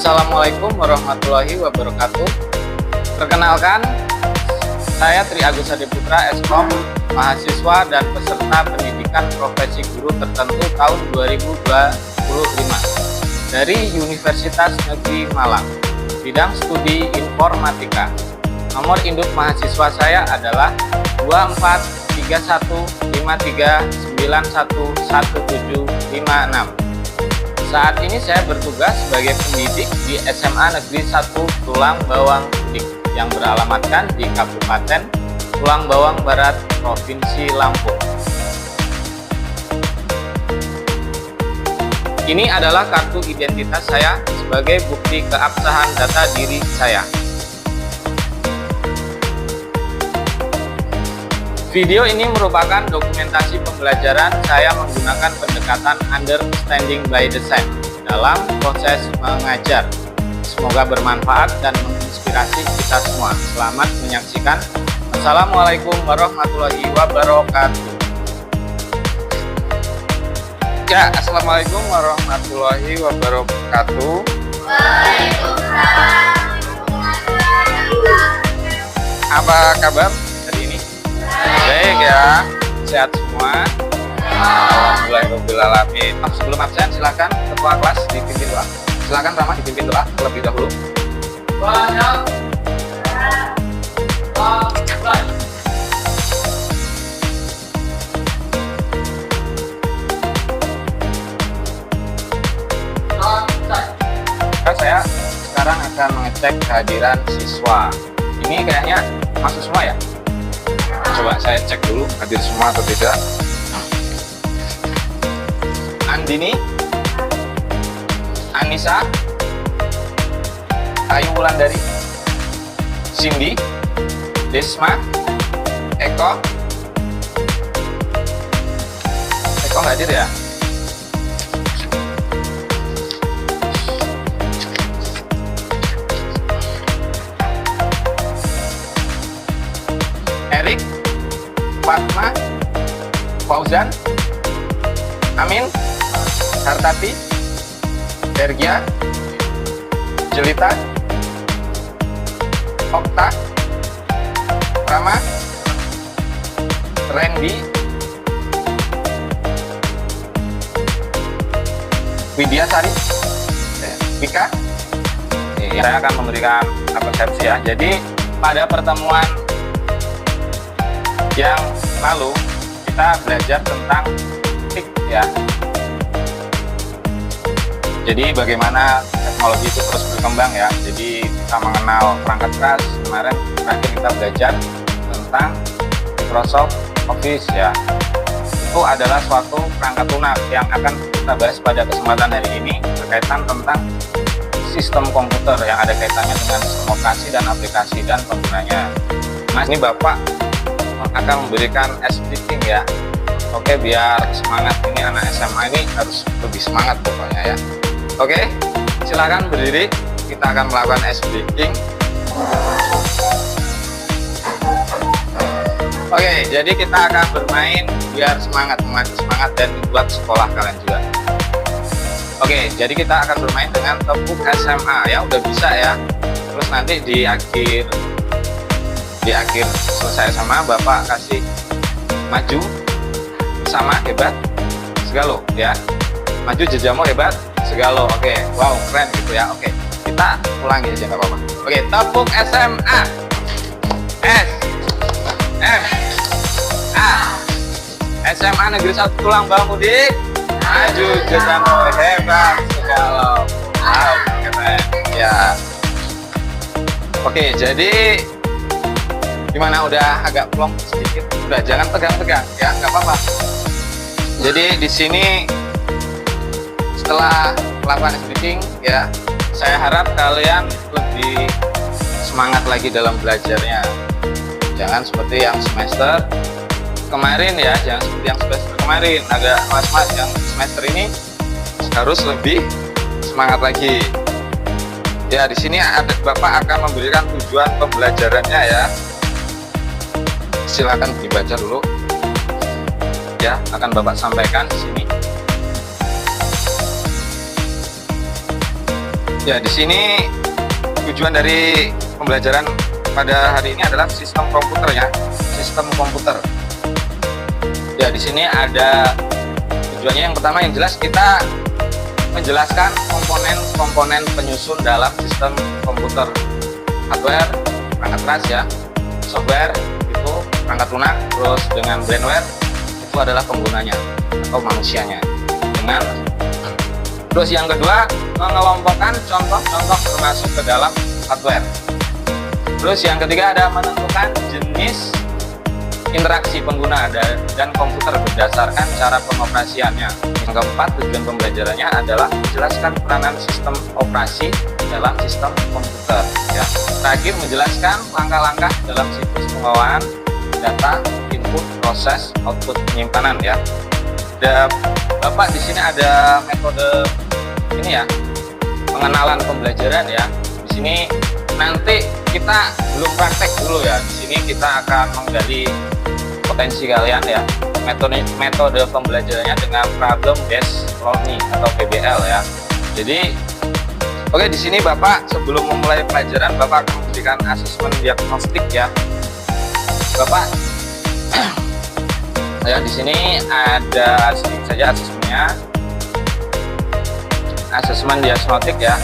Assalamualaikum warahmatullahi wabarakatuh. Perkenalkan, saya Tri Agus Hadi Putra, Eskom, mahasiswa dan peserta pendidikan profesi guru tertentu tahun 2025 dari Universitas Negeri Malang, bidang studi informatika. Nomor induk mahasiswa saya adalah 243153911756. Saat ini saya bertugas sebagai pendidik di SMA Negeri 1 Tulang Bawang Udik yang beralamatkan di Kabupaten Tulang Bawang Barat, Provinsi Lampung. Ini adalah kartu identitas saya sebagai bukti keabsahan data diri saya. Video ini merupakan dokumentasi pembelajaran saya menggunakan pendekatan understanding by design dalam proses mengajar. Semoga bermanfaat dan menginspirasi kita semua. Selamat menyaksikan. Assalamualaikum warahmatullahi wabarakatuh. Ya, assalamualaikum warahmatullahi wabarakatuh. Waalaikumsalam. Apa kabar hari ini? Baik ya, sehat semua. Alhamdulillahirobbilalamin. Sebelum absen silakan ketua kelas dipimpin doa. Silakan Rama dipimpin doa terlebih dahulu. Saya sekarang akan mengecek kehadiran siswa. Ini kayaknya masuk semua ya? Coba saya cek dulu hadir semua atau tidak. Andini, Anissa, Ayu Wulandari, Cindy, Desma, Eko nggak hadir ya? Erik, Fatma, Fauzan, Amin, Hartati, Bergia, Jelita, Okta, Rama, Randy, Widyasari, Vika. Saya akan memberikan persepsi ya. Jadi pada pertemuan yang lalu kita belajar tentang TIC ya. Jadi bagaimana teknologi itu terus berkembang ya. Jadi kita mengenal perangkat keras. Kemarin terakhir kita belajar tentang Microsoft Office ya. Itu adalah suatu perangkat lunak yang akan kita bahas pada kesempatan hari ini berkaitan tentang sistem komputer yang ada kaitannya dengan sistem operasi dan aplikasi dan penggunanya. Nah, ini Bapak akan memberikan speaking ya. Oke, biar semangat ini anak SMA ini harus lebih semangat pokoknya ya. Oke, silakan berdiri. Kita akan melakukan speaking. Oke, jadi kita akan bermain biar semangat, memacu semangat dan buat sekolah kalian juga. Oke, jadi kita akan bermain dengan tepuk SMA ya, udah bisa ya. Terus nanti di akhir selesai SMA Bapak kasih maju sama hebat segalo ya, maju jejamo hebat segalo. Oke, wow keren gitu ya. Oke, kita ulangi aja nggak apa-apa. Oke, tepuk SMA, S M A, SMA Negeri 1 Tulang Bawang Udik, maju jejamo hebat segalo. Wow keren ya. Oke, jadi gimana, udah agak plong sedikit? Udah, jangan tegang-tegang ya, nggak apa-apa. Jadi di sini setelah melakukan speaking ya, saya harap kalian lebih semangat lagi dalam belajarnya. Jangan seperti yang semester kemarin ya, jangan seperti yang semester kemarin agak mas-mas. Yang semester ini harus lebih semangat lagi. Ya, di sini ada Bapak akan memberikan tujuan pembelajarannya ya. Silakan dibaca dulu ya, akan Bapak sampaikan di sini. Ya, di sini tujuan dari pembelajaran pada hari ini adalah sistem komputer ya, sistem komputer. Ya, di sini ada tujuannya. Yang pertama yang jelas kita menjelaskan komponen-komponen penyusun dalam sistem komputer. Hardware, perangkat keras ya, software itu perangkat lunak, terus dengan brainware itu adalah penggunanya atau manusianya. Terus yang kedua, mengelompokkan contoh-contoh termasuk ke dalam hardware. Terus yang ketiga ada menentukan jenis interaksi pengguna dan komputer berdasarkan cara pengoperasiannya. Yang keempat, tujuan pembelajarannya adalah menjelaskan peranan sistem operasi dalam sistem komputer. Ya. Terakhir, menjelaskan langkah-langkah dalam siklus pengelolaan data, input, proses, output, penyimpanan ya. Bapak di sini ada metode ini ya, pengenalan pembelajaran ya. Di sini nanti kita belum praktek dulu ya. Di sini kita akan menggali potensi kalian ya. Metode pembelajarannya dengan problem based learning atau PBL ya. Jadi oke, di sini Bapak sebelum memulai pelajaran Bapak akan memberikan asesmen diagnostik ya. Bapak ya, di sini ada sedikit saja asesmennya. Asesmen diagnostik ya.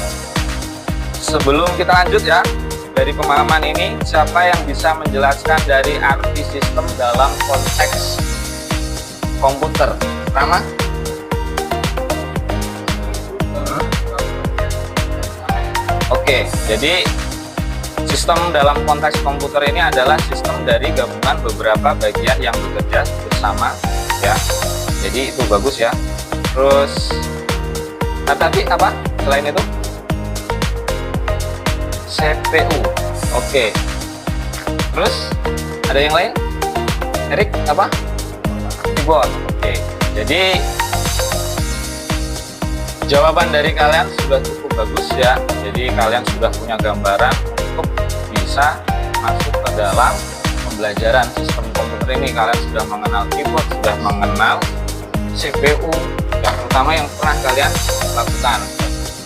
Sebelum kita lanjut ya, dari pemahaman ini siapa yang bisa menjelaskan dari arti sistem dalam konteks komputer? Rama? Oke, jadi sistem dalam konteks komputer ini adalah sistem dari gabungan beberapa bagian yang bekerja bersama ya. Jadi itu bagus ya. Terus tadi apa selain itu? CPU. Oke. Terus ada yang lain? Erik apa? Keyboard. Oke. Jadi jawaban dari kalian sudah cukup bagus ya. Jadi kalian sudah punya gambaran untuk bisa masuk ke dalam pembelajaran sistem komputer ini. Kalian sudah mengenal keyboard, sudah mengenal CPU, yang pertama yang pernah kalian lakukan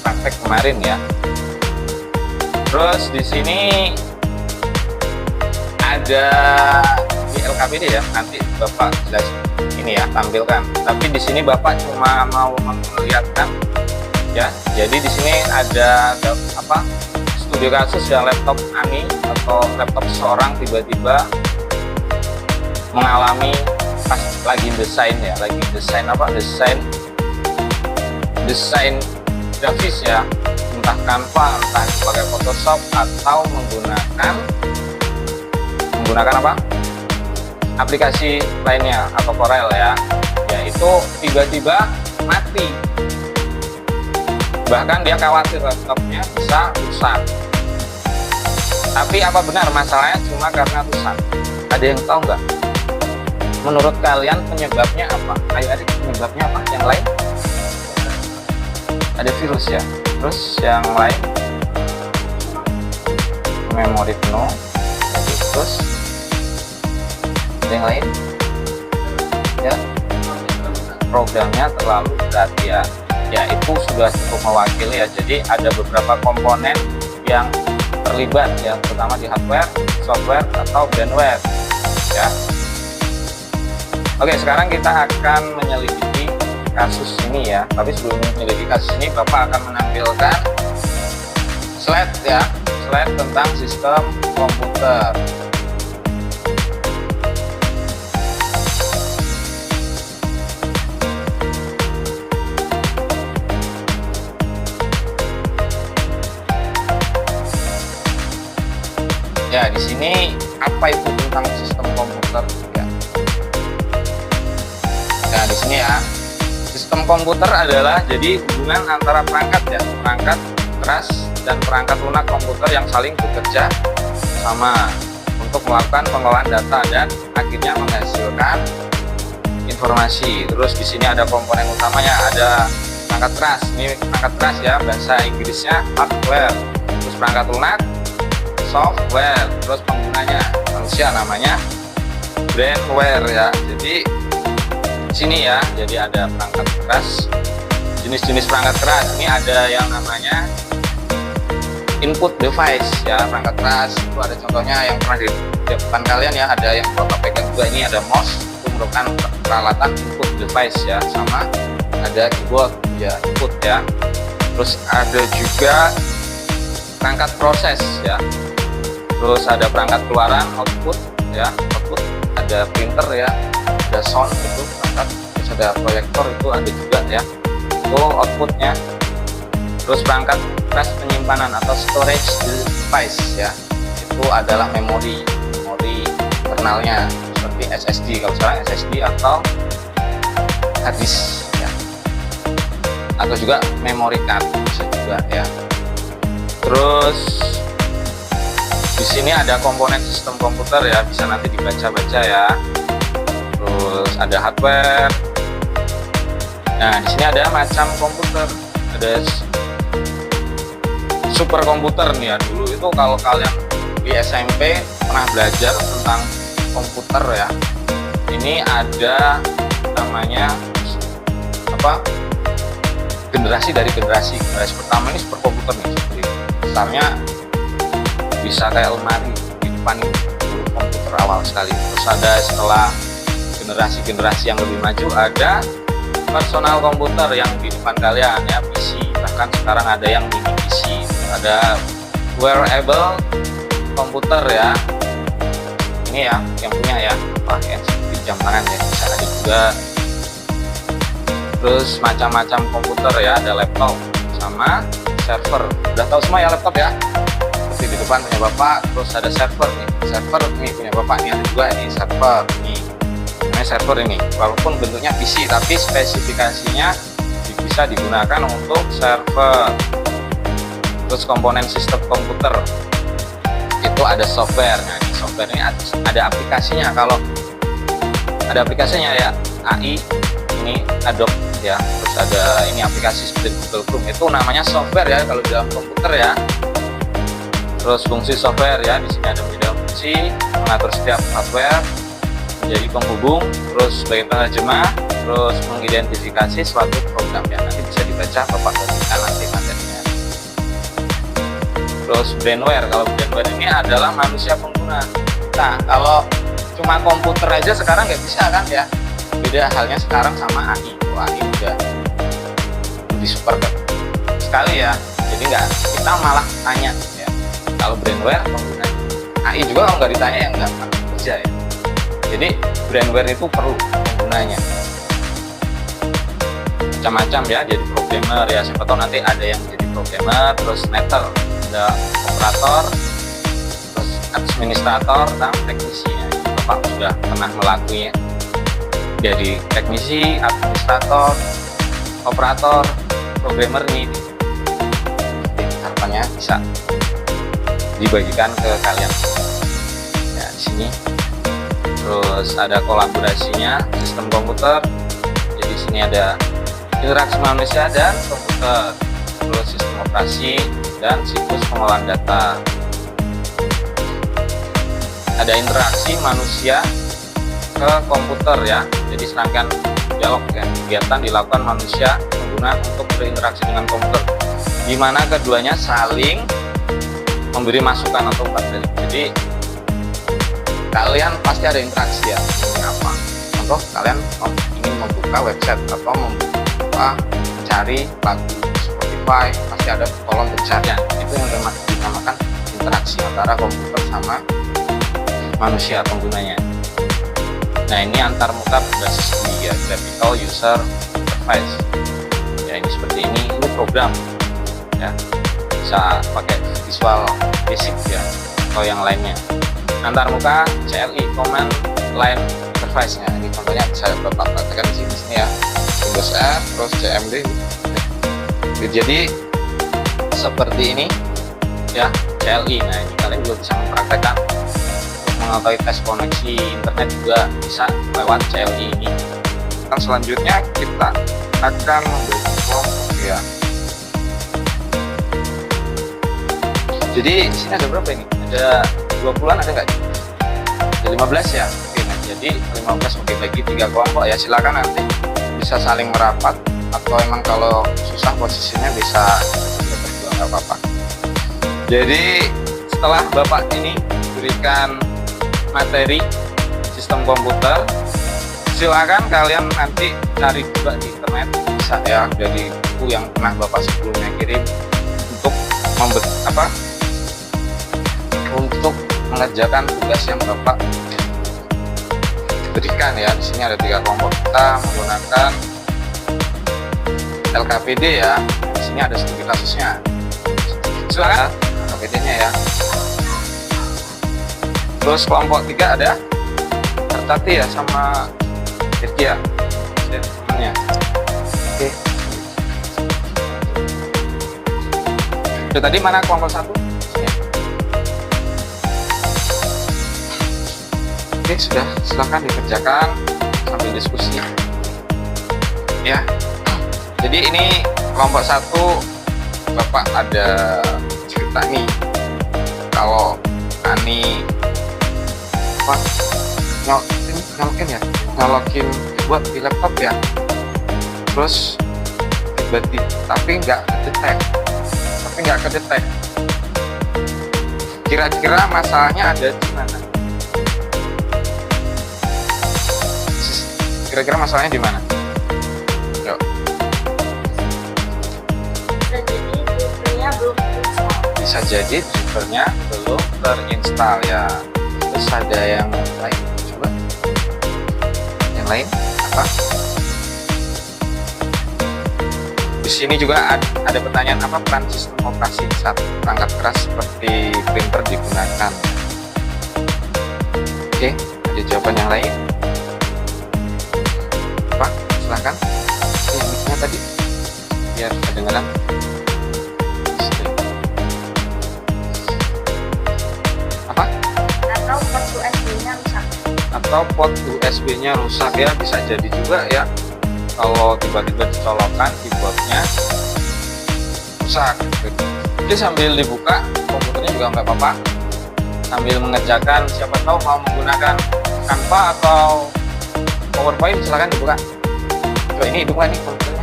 praktek kemarin ya. Terus di sini ada di LKPD ya, nanti Bapak jelas ini ya tampilkan. Tapi di sini Bapak cuma mau melihatkan ya. Jadi di sini ada apa? Studi kasus ya, laptop Ani atau laptop seorang tiba-tiba mengalami pas lagi desain ya, lagi desain apa? Desain grafis ya, entah Canva, entah pakai Photoshop atau menggunakan apa? Aplikasi lainnya atau Corel ya. Yaitu tiba-tiba mati. Bahkan dia khawatir laptopnya bisa rusak. Tapi apa benar masalahnya cuma karena rusak? Ada yang tahu nggak? Menurut kalian penyebabnya apa? Ayo adik, penyebabnya apa? Yang lain? Ada virus ya. Terus yang lain? Memori penuh. Terus ada yang lain? Ya. Programnya terlalu berat ya. Ya itu sudah cukup mewakili ya. Jadi ada beberapa komponen yang terlibat ya, terutama di hardware, software atau brainware ya. Oke, sekarang kita akan menyelidiki kasus ini ya. Tapi sebelum menyelidiki kasus ini, Bapak akan menampilkan slide ya, slide tentang sistem komputer. Ya, di sini apa itu tentang sistem komputer ya. Nah, di sini ya. Sistem komputer adalah jadi hubungan antara perangkat ya, perangkat keras dan perangkat lunak komputer yang saling bekerja sama untuk melakukan pengelolaan data dan akhirnya menghasilkan informasi. Terus di sini ada komponen utamanya, ada perangkat keras. Ini perangkat keras ya, bahasa Inggrisnya hardware. Terus perangkat lunak software, terus penggunanya manusia namanya brainware ya. Jadi sini ya, jadi ada perangkat keras, jenis-jenis perangkat keras. Ini ada yang namanya input device ya, perangkat keras. Itu ada contohnya yang pernah di depan kalian ya, ada yang Bapak pegang juga, ini ada mouse, itu merupakan peralatan input device ya, sama ada keyboard ya, input ya. Terus ada juga perangkat proses ya, terus ada perangkat keluaran output ya, output, ada printer ya, ada sound itu perangkat, terus ada proyektor itu ada juga ya, itu outputnya. Terus perangkat flash penyimpanan atau storage device ya, itu adalah memori internalnya seperti SSD, kalau sekarang SSD atau hard disk ya, atau juga memory card bisa juga ya. Terus di sini ada komponen sistem komputer ya, bisa nanti dibaca-baca ya. Terus ada hardware. Nah, di sini ada macam komputer, ada super komputer nih ya. Dulu itu kalau kalian di SMP pernah belajar tentang komputer ya, ini ada namanya apa, generasi dari generasi pertama ini super komputer nih, seperti besarnya bisa kayak lemari di depan ini, dulu komputer awal sekali. Terus ada setelah generasi-generasi yang lebih maju, ada personal komputer yang di depan kalian ya, PC, bahkan sekarang ada yang mini PC. Ada wearable komputer ya, ini ya yang punya ya, yang seperti jam tangan ya, bisa ada juga. Terus macam-macam komputer ya, ada laptop sama server. Udah tahu semua ya laptop ya, seperti di depan punya Bapak. Terus ada server nih, server nih punya Bapak nih, ada juga ini server nih, namanya server ini, walaupun bentuknya PC tapi spesifikasinya bisa digunakan untuk server. Terus komponen sistem komputer itu ada software. Nah, ini software ini ada aplikasinya. Kalau ada aplikasinya ya, AI ini Adobe ya. Terus ada ini aplikasi seperti Google Chrome, itu namanya software ya kalau di dalam komputer ya. Terus fungsi software ya, di sini ada beberapa fungsi, mengatur setiap hardware, menjadi penghubung, terus sebagai penerjemah, terus mengidentifikasi suatu program ya. Nanti bisa dibaca, Bapak bagikan nanti materinya. Terus brandware, kalau brandware ini adalah manusia pengguna. Nah, kalau cuma komputer aja sekarang nggak bisa kan ya, beda halnya sekarang sama AI. AI udah lebih super sekali ya, jadi nggak, kita malah tanya ya, kalau brandware pengguna. AI juga kalau nggak ditanya ya nggak kerja ya. Jadi brandware itu perlu penggunanya macam-macam ya, jadi programmer ya, siapa tahu nanti ada yang jadi programmer. Terus netter, ada operator, terus administrator, dan teknisi ya. Bapak sudah pernah melakukannya, jadi teknisi, administrator, operator, programmer nih. Harapannya bisa dibagikan ke kalian ya di sini. Terus ada kolaborasinya, sistem komputer. Jadi di sini ada interaksi manusia dan komputer, terus sistem operasi dan siklus pengolahan data. Ada interaksi manusia ke komputer ya. Jadi serangkaian dialog ya, kegiatan dilakukan manusia pengguna untuk berinteraksi dengan komputer, di mana keduanya saling memberi masukan atau umpan balik. Jadi kalian pasti ada interaksi ya. Ini apa? Contoh, kalian ingin membuka website atau mencari lagu Spotify, pasti ada kolom pencarian. Itu yang dinamakan interaksi antara komputer sama manusia penggunanya. Nah, ini antar muka berbasis GUI ya, Graphical User Interface. Ya, ini seperti ini program ya, bisa pakai Visual Basic ya atau yang lainnya. Antar muka CLI, Command Line Interface nya. Ini contohnya bisa Bapak praktekkan di sini ya. Windows R, terus CMD. Jadi seperti ini ya, CLI. Nah, ini kalian juga bisa mempraktekkan mengetahui tes koneksi internet juga bisa lewat CLI ini. Dan selanjutnya kita akan membuat kelompok ya. Jadi di sini ada berapa ini? Ada 20-an ada nggak? Ada 15 ya. Oke, nah, jadi 15 oke, bagi 3 kelompok ya. Silakan nanti bisa saling merapat, atau emang kalau susah posisinya bisa berdua, nggak apa-apa. Jadi setelah Bapak ini berikan materi sistem komputer, silakan kalian nanti cari juga di internet, bisa ya, dari buku yang pernah Bapak sebelumnya kirim untuk untuk mengerjakan tugas yang Bapak berikan ya. Di sini ada 3 kelompok, kita menggunakan LKPD ya. Di sini ada studi kasusnya. Silakan LKPD-nya ya. Terus kelompok 3 ada Tertati ya sama Irgia temannya. Oke. Itu tadi mana kelompok 1? Sini. Oke, sudah, silakan dikerjakan sambil diskusi. Ya. Jadi ini kelompok 1 Bapak ada cerita nih. Kalau Ani nyolokin buat di laptop ya, terus tiba-tiba tapi nggak kedetek. Kira-kira masalahnya ada di mana? Kira-kira masalahnya di mana? Yuk. Bisa jadi drivernya belum terinstall ya. Terus ada yang lain, coba yang lain apa? Di sini juga ada pertanyaan, apa peran sistem operasi saat perangkat keras seperti printer digunakan? Oke, ada jawaban yang lain? Apa? Silahkan. Yang mic-nya tadi biar kedengaran. Apa? Atau port USB-nya rusak ya, bisa jadi juga ya. Kalau tiba-tiba dicolokkan keyboardnya rusak. Jadi sambil dibuka komputernya juga nggak apa-apa, sambil mengerjakan. Siapa tahu mau menggunakan Canva atau PowerPoint, silahkan dibuka. Coba ini dibuka nih komputernya,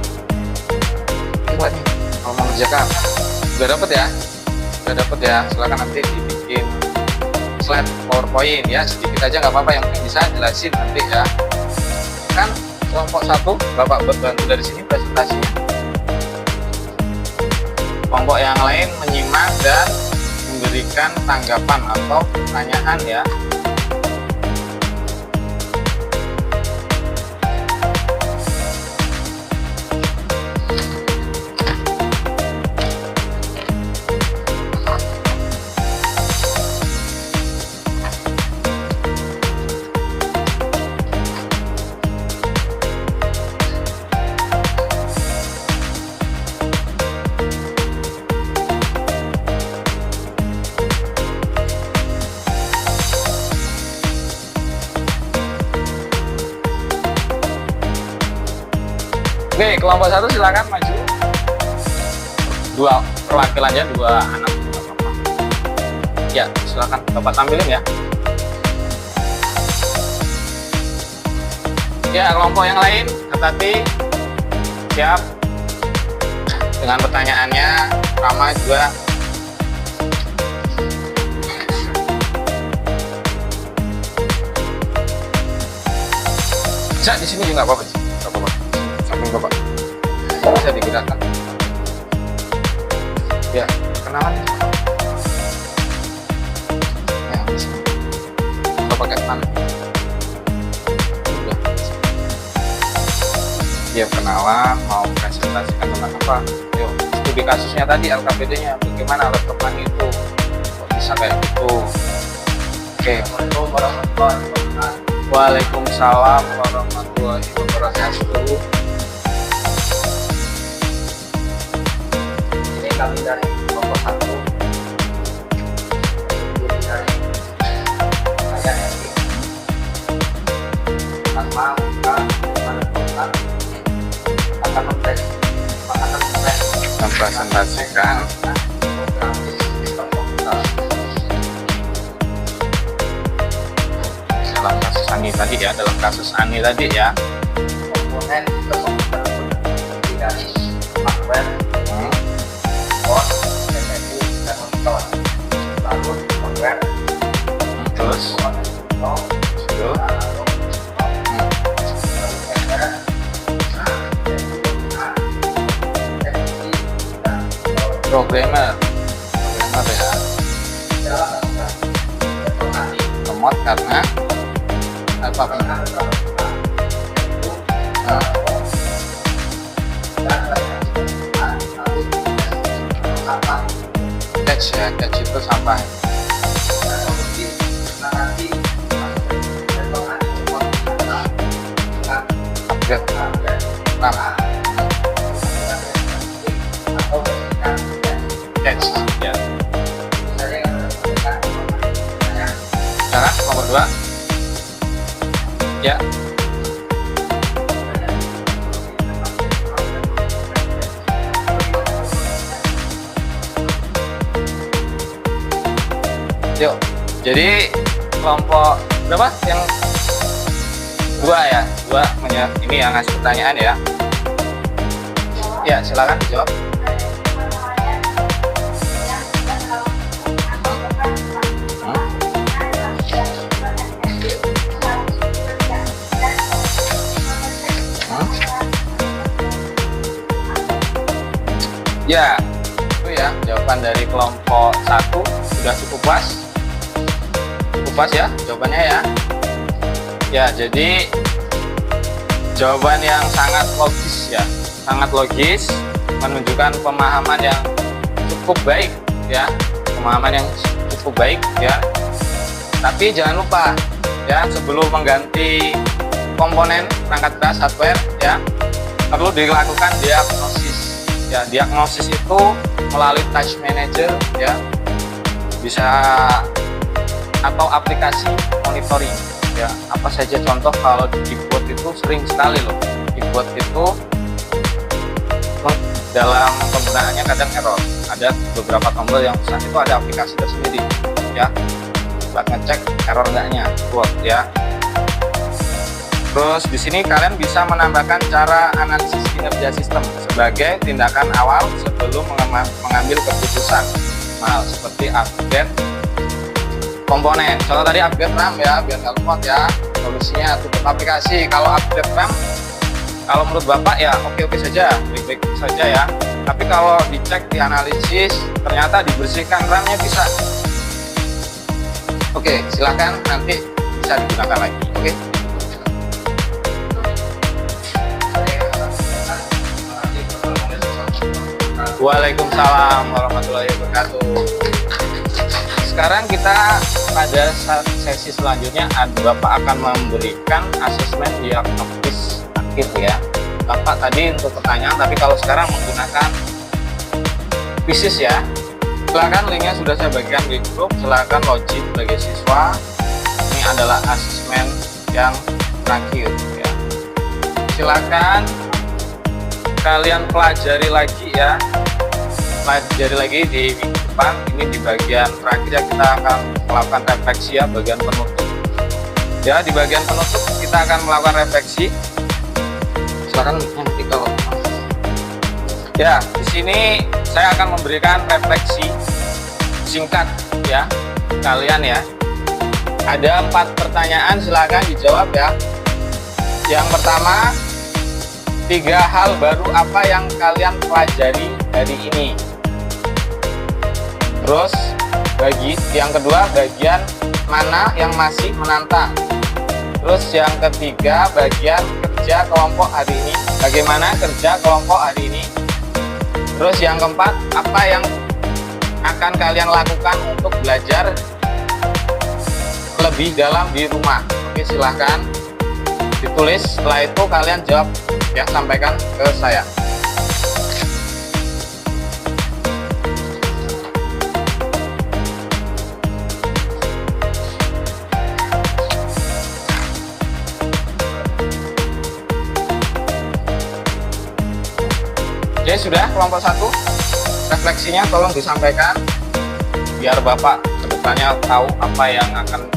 dibuka nih kalau mau mengerjakan. Udah dapet ya, silahkan nanti dibikin slide PowerPoint ya, sedikit aja nggak apa-apa, yang penting bisa jelasin nanti ya. Kan kelompok 1 Bapak bantu dari sini presentasinya, kelompok yang lain menyimak dan memberikan tanggapan atau pertanyaan ya. Oke, kelompok 1 silakan maju. Perwakilannya 2 anak. Ya, silakan Bapak tampilin ya. Ya, kelompok yang lain, Tertati, siap dengan pertanyaannya. Rama juga. Bisa di sini juga apa-apa. Bapak bisa digunakan ya, kenalan ya, bisa kita pakai tangan udah ya. Kenalan, mau presentasikan tentang apa? Yuk, studi kasusnya tadi, LKPD nya bagaimana laptopan itu kok bisa kayak gitu. Oke. Waalaikumsalam warahmatullahi wabarakatuh. Kami dari kelompok 1 dari saya Edi tanpa buka akan mempresentasikan sistem komputer dalam kasus Ani tadi ya, komponen sistem komputer terdiri dari hardware, CPU, dan monitor. programmer ya. Remote karena apa? Catch ya, catch itu sampah. Catch ya. Sekarang nomor 2 ya. Yuk, jadi kelompok berapa yang 2 ya? 2 ini yang ngasih pertanyaan ya. Ya, silakan dijawab. Ya, itu ya jawaban dari kelompok 1 sudah cukup puas. Cukup puas ya jawabannya ya. Ya, jadi jawaban yang sangat logis ya. Sangat logis, menunjukkan pemahaman yang cukup baik ya. Pemahaman yang cukup baik ya. Tapi jangan lupa ya, sebelum mengganti komponen perangkat keras hardware ya, perlu dilakukan diagnosis. Ya, diagnosis itu melalui touch manager ya, bisa atau aplikasi monitoring ya. Apa saja contoh, kalau di keyboard itu sering sekali loh, keyboard itu dalam penggunaannya kadang error. Ada beberapa tombol yang saat itu ada aplikasi tersendiri ya, buat ngecek error enggaknya keyboard ya. Terus di sini kalian bisa menambahkan cara analisis kinerja sistem sebagai tindakan awal sebelum mengambil keputusan. Nah, seperti upgrade komponen. Contoh tadi upgrade RAM ya, biar nggak lemot ya. Solusinya tutup aplikasi. Kalau upgrade RAM, kalau menurut Bapak ya oke-oke saja, baik-baik saja ya. Tapi kalau dicek, dianalisis, ternyata dibersihkan RAM-nya bisa. Oke, silakan nanti bisa digunakan lagi. Oke. Waalaikumsalam warahmatullahi wabarakatuh. Sekarang kita pada sesi selanjutnya, Bapak akan memberikan asesmen diagnostis akhir ya. Bapak tadi untuk pertanyaan, tapi kalau sekarang menggunakan fisis ya. Silakan, linknya sudah saya bagikan di grup. Silakan login sebagai siswa. Ini adalah asesmen yang terakhir ya. Silakan kalian pelajari lagi ya, pelajari lagi di minggu depan. Ini di bagian terakhir ya, kita akan melakukan refleksi ya, bagian penutup ya. Di bagian penutup kita akan melakukan refleksi. Silakan nanti kalau ya, di sini saya akan memberikan refleksi singkat ya kalian ya. Ada 4 pertanyaan, silakan dijawab ya. Yang pertama, 3 hal baru apa yang kalian pelajari hari ini. Terus yang kedua, bagian mana yang masih menantang. Terus yang ketiga, bagian kerja kelompok hari ini. Bagaimana kerja kelompok hari ini. Terus yang keempat, apa yang akan kalian lakukan untuk belajar lebih dalam di rumah. Oke, silahkan ditulis. Setelah itu kalian jawab ya, sampaikan ke saya. Oke, sudah kelompok 1 refleksinya tolong disampaikan biar Bapak kedepannya tahu apa yang akan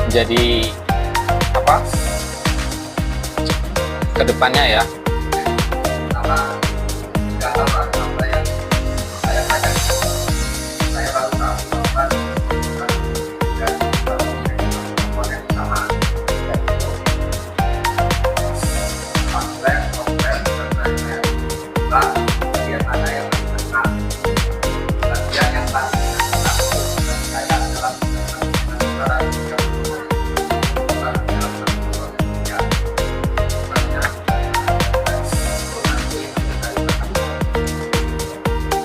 menjadi apa kedepannya ya.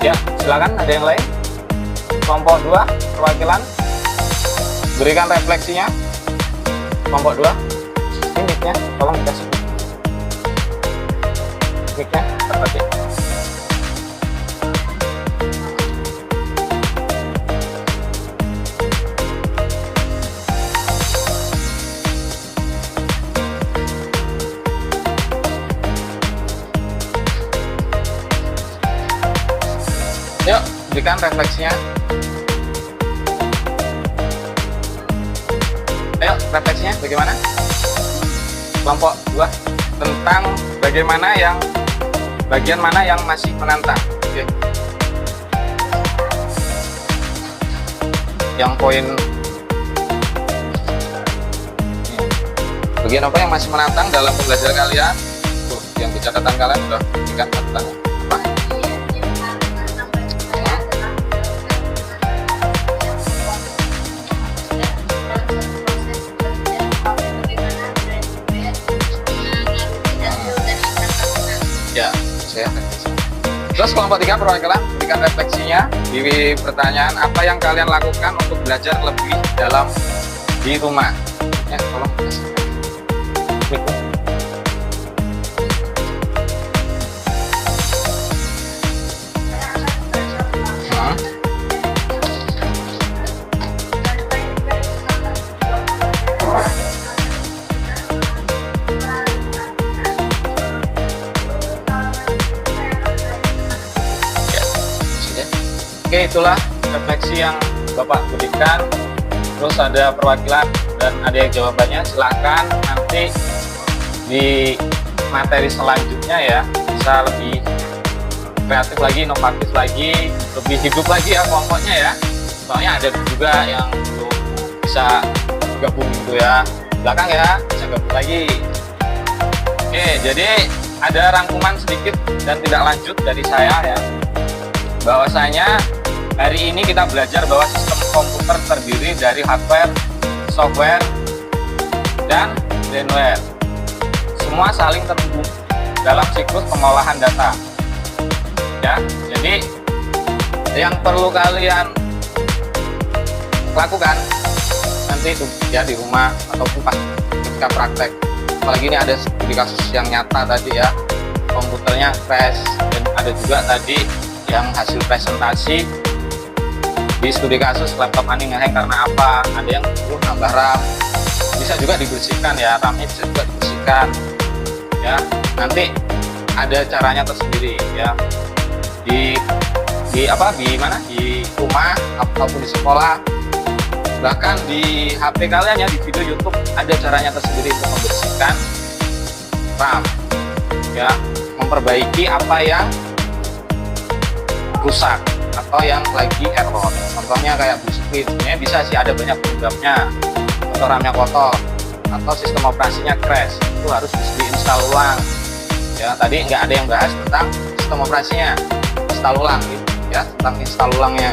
Ya, silakan ada yang lain. Kelompok 2 perwakilan, berikan refleksinya. Kelompok 2, ini mic-nya tolong dikasih mic-nya terpakai. Yuk, berikan refleksinya. Ayo, refleksinya bagaimana? Kelompok 2 tentang bagaimana bagian mana yang masih menantang. Oke. Yang poin bagian apa yang masih menantang dalam pembelajaran kalian? Tuh, yang di catatan kalian sudah berikan catatannya. Apa? Ya, saya refleksi. Terus kelompok 3 perwakilan berikan refleksinya di pertanyaan apa yang kalian lakukan untuk belajar lebih dalam di rumah. Ya, tolong kasih. Oke, itulah refleksi yang Bapak berikan. Terus ada perwakilan dan ada yang jawabannya. Silahkan nanti di materi selanjutnya ya bisa lebih kreatif lagi, inovatif lagi, lebih hidup lagi ya kelompoknya ya. Soalnya ada juga yang belum bisa gabung gitu ya. Belakang ya bisa gabung lagi. Oke, jadi ada rangkuman sedikit dan tidak lanjut dari saya ya. Bahwasanya hari ini kita belajar bahwa sistem komputer terdiri dari hardware, software, dan firmware. Semua saling terhubung dalam siklus pengolahan data. Ya, jadi yang perlu kalian lakukan nanti itu ya di rumah ataupun pas ketika praktek. Apalagi ini ada studi kasus yang nyata tadi ya, komputernya crash, dan ada juga tadi yang hasil presentasi di studi kasus laptop Ani ngehang karena apa? Ada yang perlu nambah RAM, bisa juga dibersihkan ya, RAM-nya bisa juga dibersihkan ya. Nanti ada caranya tersendiri ya, di mana di rumah ataupun di sekolah, bahkan di HP kalian ya, di video YouTube ada caranya tersendiri untuk membersihkan RAM ya, memperbaiki apa yang rusak atau yang lagi error. Contohnya kayak blue screen, sebenarnya bisa sih, ada banyak penyebabnya. Atau RAM-nya kotor atau sistem operasinya crash, itu harus diinstal ulang ya. Tadi nggak ada yang bahas tentang sistem operasinya, install ulang gitu ya, tentang install ulangnya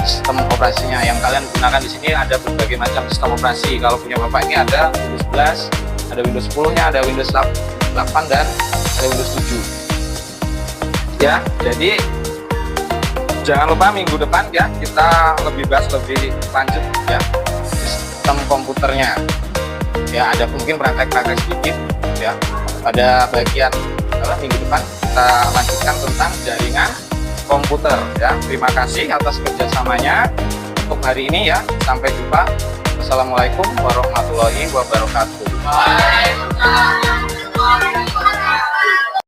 sistem operasinya yang kalian gunakan. Di sini ada berbagai macam sistem operasi. Kalau punya Bapak ini ada Windows 11, ada Windows 10-nya, ada Windows 8 dan ada Windows 7 ya. Jadi jangan lupa minggu depan ya kita lebih bahas lebih lanjut ya sistem komputernya ya. Ada mungkin praktek-praktek sedikit ya pada bagian minggu depan kita lanjutkan tentang jaringan komputer ya. Terima kasih atas kerjasamanya untuk hari ini ya. Sampai jumpa. Wassalamualaikum warahmatullahi wabarakatuh. Waalaikumsalam.